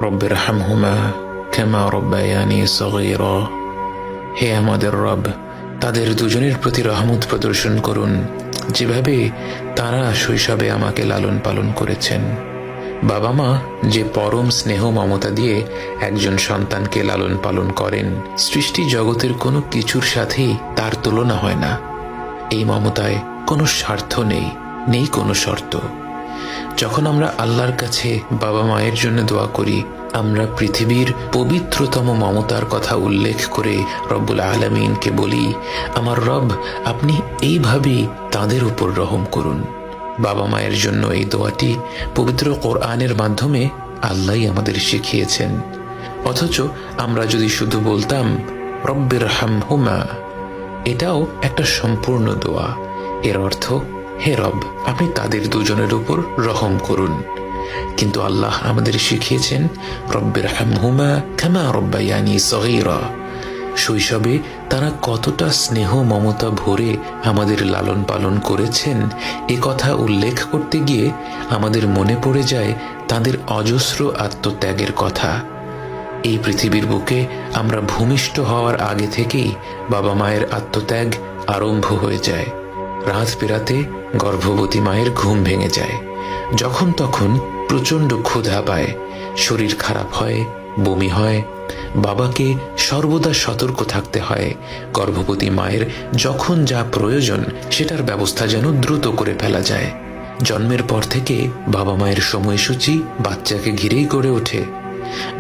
রব্বিরহামহুমা কামা রব্বায়ানি সগীরা। হে আমাদের রব, তাদের দুজনের প্রতি রহমত প্রদর্শন করুন যেভাবে তারা শৈশবে আমাকে লালন পালন করেছেন। বাবা মা যে পরম স্নেহ মমতা দিয়ে একজন সন্তানকে লালন পালন করেন, সৃষ্টি জগতের কোনো কিছুর সাথেই তার তুলনা হয় না। এই মমতায় কোনো স্বার্থ নেই, নেই কোনো শর্ত। যখন আমরা আল্লাহর কাছে বাবা মায়ের জন্য দোয়া করি, আমরা পৃথিবীর পবিত্রতম মমতার কথা উল্লেখ করে রব্বুল আলামিনকে বলি, আমার রব, আপনি এইভাবেই তাদের উপর রহম করুন। বাবা মায়ের জন্য এই দোয়াটি পবিত্র কোরআনের মাধ্যমে আল্লাহই আমাদের শিখিয়েছেন। অথচ আমরা যদি শুধু বলতাম রব্বিরহামহুমা, এটাও একটা সম্পূর্ণ দোয়া। এর অর্থ, হে রব, আপনি তাদের দুজনের উপর রহম করুন। কিন্তু আল্লাহ আমাদের শিখিয়েছেন রব্বিরহামহুমা কামা রব্বায়ানি সগীরা। শৈশবে তারা কতটা স্নেহ মমতা ভরে আমাদের লালন পালন করেছেন এ কথা উল্লেখ করতে গিয়ে আমাদের মনে পড়ে যায় তাদের অজস্র আত্মত্যাগের কথা। এই পৃথিবীর বুকে আমরা ভূমিষ্ঠ হওয়ার আগে থেকেই বাবা মায়ের আত্মত্যাগ আরম্ভ হয়ে যায়। রাত পেরাতে গর্ভবতী মায়ের ঘুম ভেঙে যায়, যখন তখন প্রচণ্ড ক্ষুধা পায়, শরীর খারাপ হয়, বমি হয়। বাবাকে সর্বদা সতর্ক থাকতে হয় গর্ভবতী মায়ের যখন যা প্রয়োজন সেটার ব্যবস্থা যেন দ্রুত করে ফেলা যায়। জন্মের পর থেকে বাবা মায়ের সময়সূচি বাচ্চাকে ঘিরেই গড়ে ওঠে।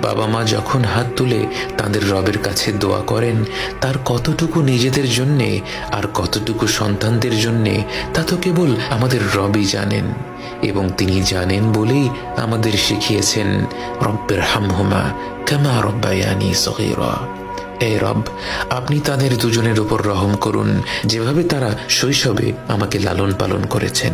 বাবা মা যখন হাত তুলে তাদের রবের কাছে দোয়া করেন, তার কতটুকু নিজেদের জন্যে আর কতটুকু সন্তানদের জন্যে তা তো কেবল আমাদের রবই জানেন। এবং তিনি জানেন বলেই আমাদের শিখিয়েছেন রব্বিরহামহুমা কামা রব্বায়ানি সগীরা। এই রব, আপনি তাদের দুজনের উপর রহম করুন যেভাবে তারা শৈশবে আমাকে লালন পালন করেছেন।